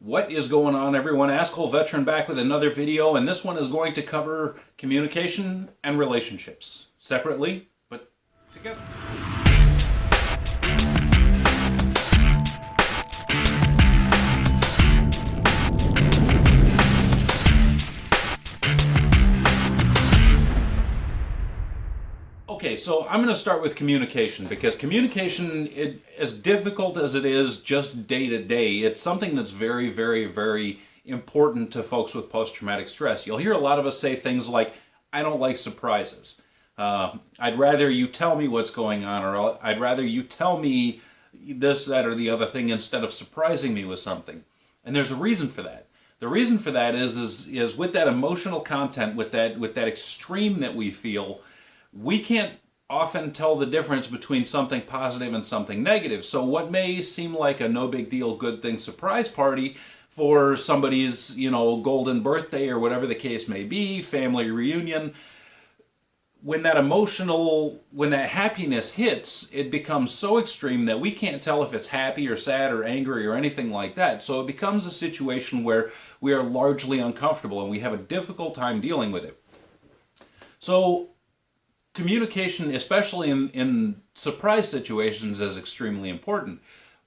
What is going on, everyone? Askhole veteran back with another video, and this one is going to cover communication and relationships separately, but together. Okay, so I'm going to start with communication because communication, as difficult as it is just day to day, it's something that's very, very, very important to folks with post-traumatic stress. You'll hear a lot of us say things like, I don't like surprises. I'd rather you tell me what's going on, or I'd rather you tell me this, that, or the other thing instead of surprising me with something. And there's a reason for that. The reason for that is with that emotional content, with that extreme that we feel, we can't often tell the difference between something positive and something negative. So what may seem like a no big deal, good thing surprise party for somebody's, golden birthday or whatever the case may be, family reunion, when that happiness hits, it becomes so extreme that we can't tell if it's happy or sad or angry or anything like that. So it becomes a situation where we are largely uncomfortable and we have a difficult time dealing with it. So communication, especially in surprise situations, is extremely important.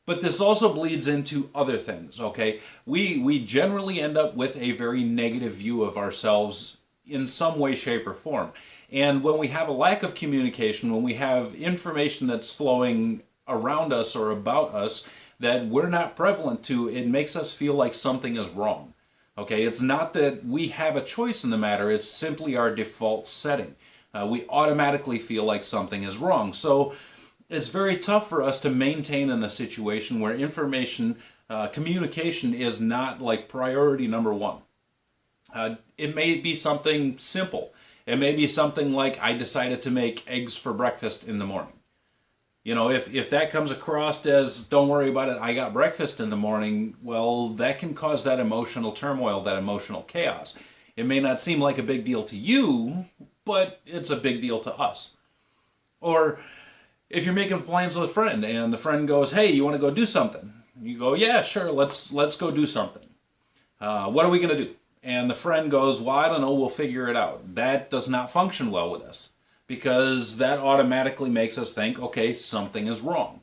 But this also bleeds into other things, okay? We generally end up with a very negative view of ourselves in some way, shape, or form. And when we have a lack of communication, when we have information that's flowing around us or about us that we're not prevalent to, it makes us feel like something is wrong, okay? It's not that we have a choice in the matter, it's simply our default setting. We automatically feel like something is wrong. So it's very tough for us to maintain in a situation where communication is not like priority number one. It may be something simple. It may be something like, I decided to make eggs for breakfast in the morning. If that comes across as, don't worry about it, I got breakfast in the morning, well, that can cause that emotional turmoil, that emotional chaos. It may not seem like a big deal to you, but it's a big deal to us. Or if you're making plans with a friend and the friend goes, hey, you want to go do something? You go, yeah, sure, let's go do something. What are we going to do? And the friend goes, well, I don't know, we'll figure it out. That does not function well with us because that automatically makes us think, okay, something is wrong.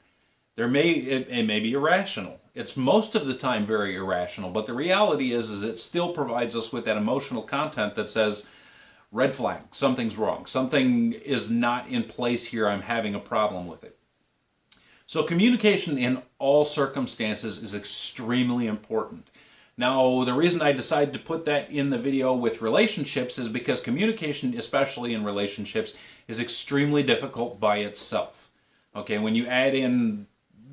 It may be irrational. It's most of the time very irrational, but the reality is it still provides us with that emotional content that says, red flag, something's wrong. Something is not in place here. I'm having a problem with it. So communication in all circumstances is extremely important. Now, the reason I decided to put that in the video with relationships is because communication, especially in relationships, is extremely difficult by itself. Okay, when you add in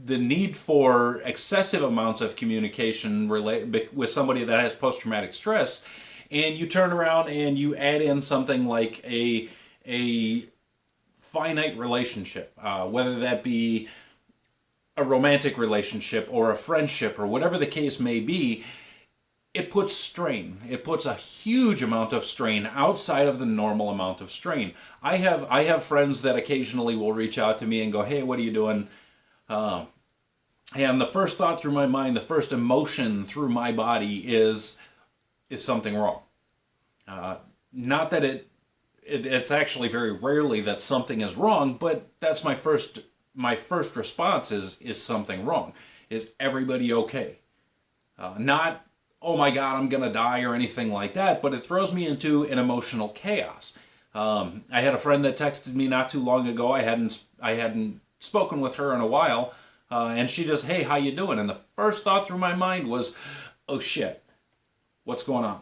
the need for excessive amounts of communication with somebody that has post-traumatic stress, and you turn around and you add in something like a finite relationship, whether that be a romantic relationship or a friendship or whatever the case may be, it puts strain. It puts a huge amount of strain outside of the normal amount of strain. I have friends that occasionally will reach out to me and go, hey, what are you doing? And the first thought through my mind, the first emotion through my body is something wrong. Not that it's actually very rarely that something is wrong, but that's my first response is something wrong. Is everybody okay? Not, oh my God, I'm gonna die or anything like that, but it throws me into an emotional chaos. I had a friend that texted me not too long ago. I hadn't spoken with her in a while, and she just, hey, how you doing? And the first thought through my mind was, oh shit, what's going on?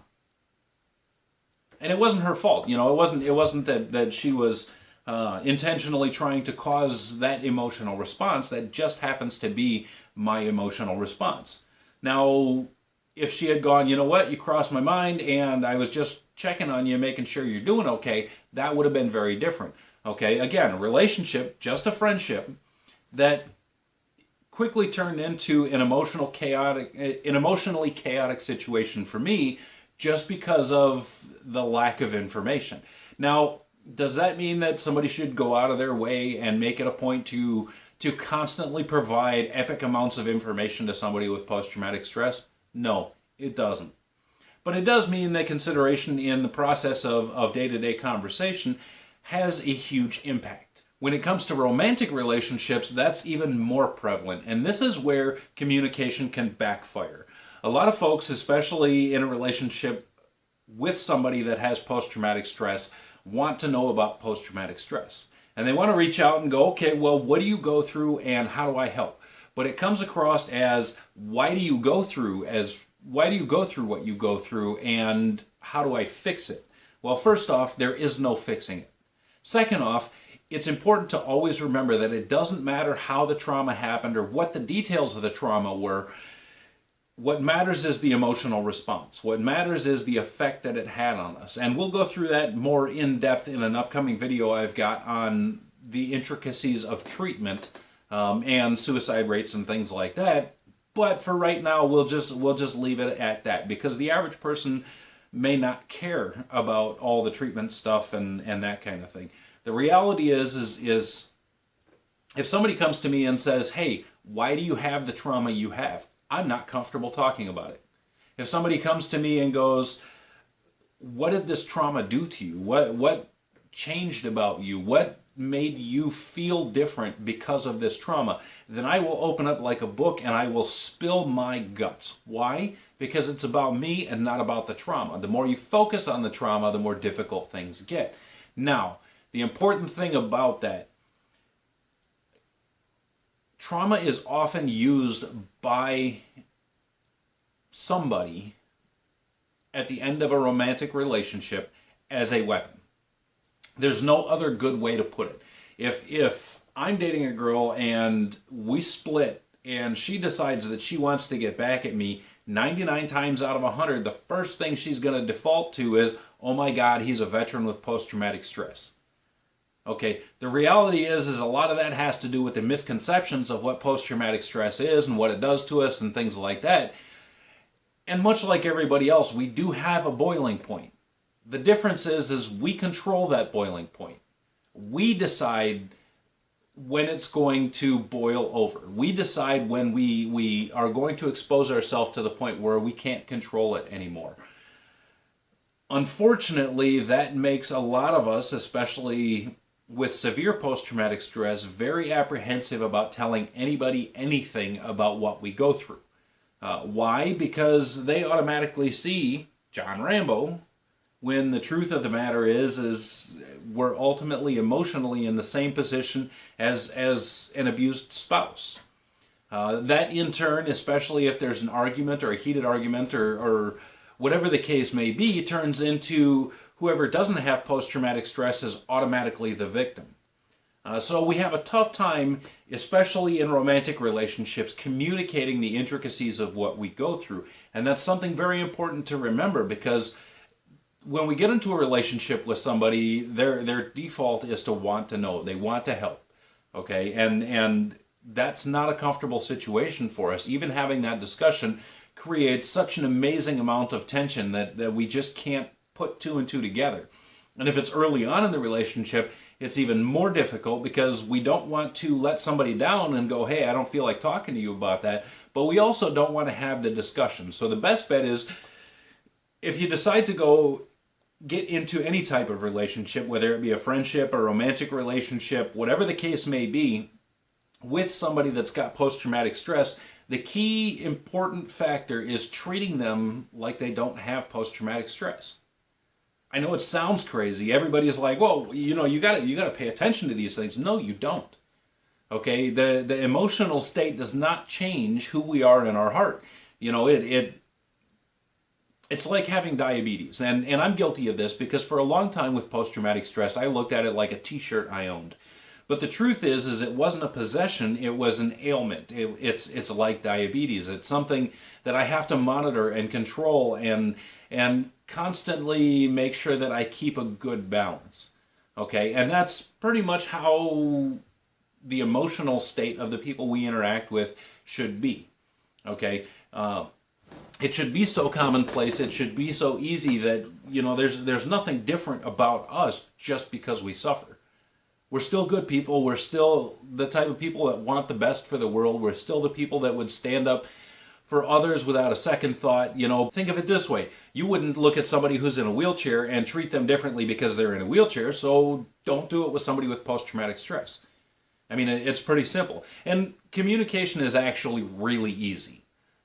And it wasn't her fault, it wasn't that she was intentionally trying to cause that emotional response. That just happens to be my emotional response. Now, if she had gone, you know what, you crossed my mind and I was just checking on you, making sure you're doing okay, that would have been very different. Okay, again, a relationship, just a friendship, that quickly turned into an emotionally chaotic situation for me just because of the lack of information. Now, does that mean that somebody should go out of their way and make it a point to constantly provide epic amounts of information to somebody with post-traumatic stress? No, it doesn't. But it does mean that consideration in the process of day-to-day conversation has a huge impact. When it comes to romantic relationships, that's even more prevalent. And this is where communication can backfire. A lot of folks, especially in a relationship with somebody that has post-traumatic stress, want to know about post-traumatic stress. And they want to reach out and go, okay, well, what do you go through and how do I help? But it comes across as, why do you go through what you go through and how do I fix it? Well, first off, there is no fixing it. Second off, it's important to always remember that it doesn't matter how the trauma happened or what the details of the trauma were. What matters is the emotional response. What matters is the effect that it had on us. And we'll go through that more in depth in an upcoming video I've got on the intricacies of treatment and suicide rates and things like that. But for right now, we'll just leave it at that, because the average person may not care about all the treatment stuff and that kind of thing. The reality is if somebody comes to me and says, hey, why do you have the trauma you have? I'm not comfortable talking about it. If somebody comes to me and goes, what did this trauma do to you? What changed about you? What made you feel different because of this trauma? Then I will open up like a book and I will spill my guts. Why? Because it's about me and not about the trauma. The more you focus on the trauma, the more difficult things get. Now, the important thing about that, trauma is often used by somebody at the end of a romantic relationship as a weapon. There's no other good way to put it. If I'm dating a girl and we split and she decides that she wants to get back at me, 99 times out of 100, the first thing she's going to default to is, oh my God, he's a veteran with post-traumatic stress. Okay, the reality is a lot of that has to do with the misconceptions of what post-traumatic stress is and what it does to us and things like that. And much like everybody else, we do have a boiling point. The difference is we control that boiling point. We decide when it's going to boil over. We decide when we are going to expose ourselves to the point where we can't control it anymore. Unfortunately, that makes a lot of us, especially with severe post-traumatic stress, very apprehensive about telling anybody anything about what we go through. Why? Because they automatically see John Rambo, when the truth of the matter is we're ultimately emotionally in the same position as an abused spouse. That in turn, especially if there's an argument or a heated argument or whatever the case may be, turns into whoever doesn't have post-traumatic stress is automatically the victim. So we have a tough time, especially in romantic relationships, communicating the intricacies of what we go through. And that's something very important to remember, because when we get into a relationship with somebody, their default is to want to know. They want to help. Okay? And that's not a comfortable situation for us. Even having that discussion creates such an amazing amount of tension that we just can't put two and two together. And if it's early on in the relationship, it's even more difficult, because we don't want to let somebody down and go, hey, I don't feel like talking to you about that. But we also don't want to have the discussion. So the best bet is, if you decide to go get into any type of relationship, whether it be a friendship, a romantic relationship, whatever the case may be, with somebody that's got post-traumatic stress, the key important factor is treating them like they don't have post-traumatic stress. I know it sounds crazy. Everybody's like, "Whoa, you got to pay attention to these things." No, you don't. Okay, the emotional state does not change who we are in our heart. It's like having diabetes, and I'm guilty of this, because for a long time with post-traumatic stress, I looked at it like a t-shirt I owned. But the truth is it wasn't a possession, it was an ailment. It's like diabetes. It's something that I have to monitor and control and constantly make sure that I keep a good balance. Okay, and that's pretty much how the emotional state of the people we interact with should be. Okay, it should be so commonplace, it should be so easy that, there's nothing different about us just because we suffer. We're still good people. We're still the type of people that want the best for the world. We're still the people that would stand up for others without a second thought. Think of it this way. You wouldn't look at somebody who's in a wheelchair and treat them differently because they're in a wheelchair, so don't do it with somebody with post-traumatic stress. I mean, it's pretty simple. And communication is actually really easy.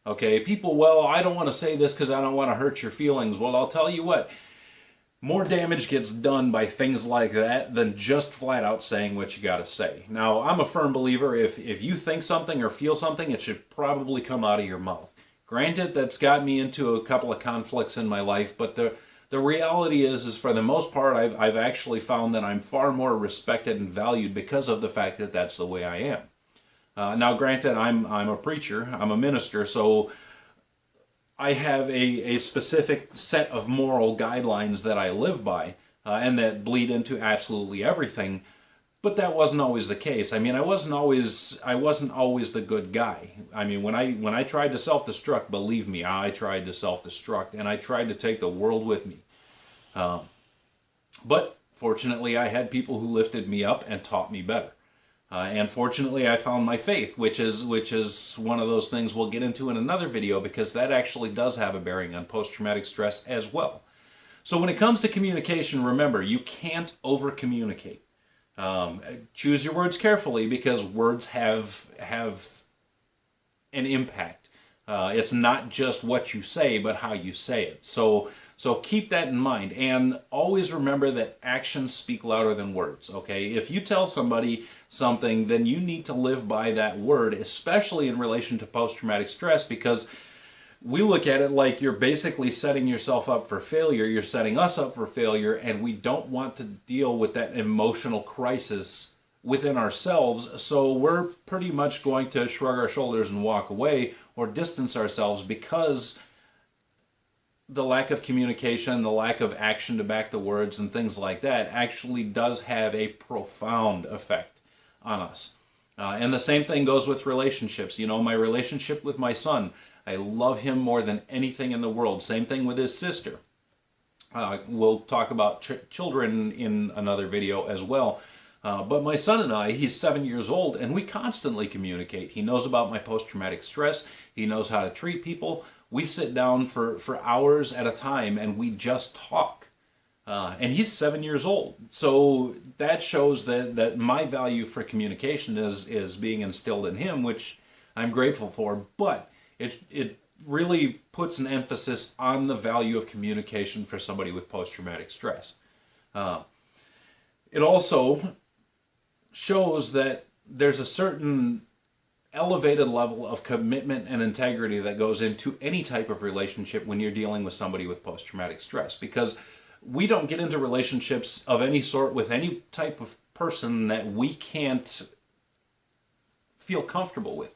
Okay, people, well, I don't want to say this because I don't want to hurt your feelings. Well, I'll tell you what, more damage gets done by things like that than just flat out saying what you got to say. Now, I'm a firm believer, if you think something or feel something, it should probably come out of your mouth. Granted, that's got me into a couple of conflicts in my life, but the reality is for the most part, I've actually found that I'm far more respected and valued because of the fact that that's the way I am. Now, granted, I'm a preacher, I'm a minister, so I have a specific set of moral guidelines that I live by, and that bleed into absolutely everything. But that wasn't always the case. I mean, I wasn't always the good guy. I mean, when I tried to self-destruct, believe me, I tried to self-destruct, and I tried to take the world with me. But fortunately, I had people who lifted me up and taught me better. And fortunately, I found my faith, which is one of those things we'll get into in another video, because that actually does have a bearing on post-traumatic stress as well. So when it comes to communication, remember, you can't over-communicate. Choose your words carefully, because words have an impact. It's not just what you say, but how you say it. So keep that in mind, and always remember that actions speak louder than words, okay? If you tell somebody something, then you need to live by that word, especially in relation to post-traumatic stress, because we look at it like you're basically setting yourself up for failure, you're setting us up for failure, and we don't want to deal with that emotional crisis within ourselves, so we're pretty much going to shrug our shoulders and walk away or distance ourselves, because the lack of communication, the lack of action to back the words and things like that actually does have a profound effect on us. And the same thing goes with relationships. My relationship with my son, I love him more than anything in the world. Same thing with his sister. We'll talk about children in another video as well. But my son and I, he's 7 years old, and we constantly communicate. He knows about my post-traumatic stress. He knows how to treat people. We sit down for hours at a time, and we just talk. And he's 7 years old. So that shows that my value for communication is being instilled in him, which I'm grateful for. But it really puts an emphasis on the value of communication for somebody with post-traumatic stress. It also shows that there's a certain elevated level of commitment and integrity that goes into any type of relationship when you're dealing with somebody with post-traumatic stress, because we don't get into relationships of any sort with any type of person that we can't feel comfortable with,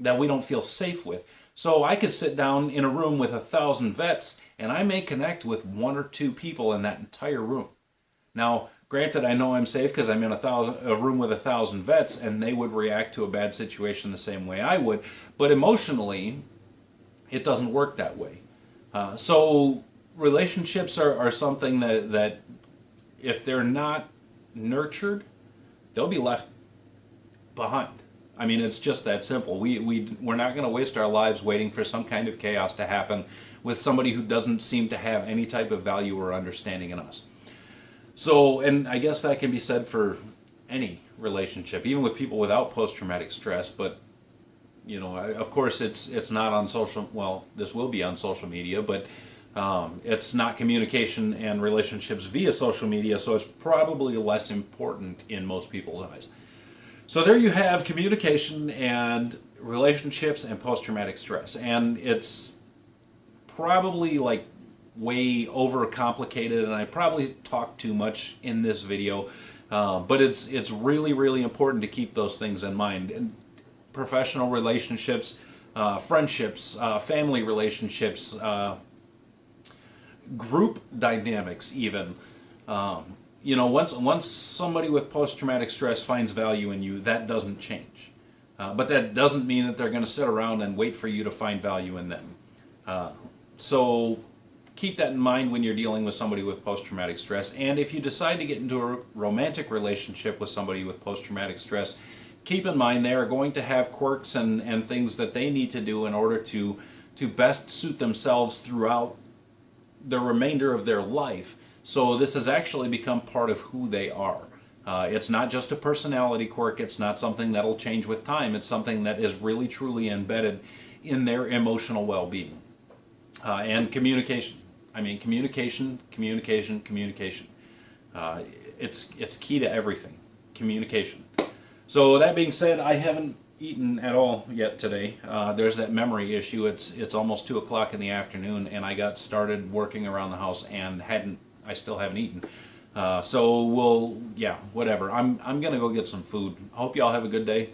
that we don't feel safe with. So I could sit down in a room with 1,000 vets, and I may connect with 1 or 2 people in that entire room. Now, granted, I know I'm safe because I'm in a room with 1,000 vets, and they would react to a bad situation the same way I would. But emotionally, it doesn't work that way. So relationships are something that if they're not nurtured, they'll be left behind. I mean, it's just that simple. We're not going to waste our lives waiting for some kind of chaos to happen with somebody who doesn't seem to have any type of value or understanding in us. So, and I guess that can be said for any relationship, even with people without post-traumatic stress. But, of course, it's not on social, well, this will be on social media, but it's not communication and relationships via social media, so it's probably less important in most people's eyes. So there you have communication and relationships and post-traumatic stress. And it's probably like way overcomplicated, and I probably talk too much in this video, but it's really, really important to keep those things in mind. And professional relationships, friendships, family relationships, group dynamics even. Once somebody with post-traumatic stress finds value in you, that doesn't change. But that doesn't mean that they're going to sit around and wait for you to find value in them. So keep that in mind when you're dealing with somebody with post-traumatic stress. And if you decide to get into a romantic relationship with somebody with post-traumatic stress, keep in mind they are going to have quirks and things that they need to do in order to best suit themselves throughout the remainder of their life. So this has actually become part of who they are. It's not just a personality quirk. It's not something that'll change with time. It's something that is really truly embedded in their emotional well-being. And communication. I mean, communication. It's key to everything. Communication. So that being said, I haven't eaten at all yet today. There's that memory issue. It's almost 2 o'clock in the afternoon, and I got started working around the house and I still haven't eaten. So whatever. I'm gonna go get some food. Hope y'all have a good day.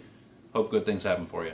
Hope good things happen for you.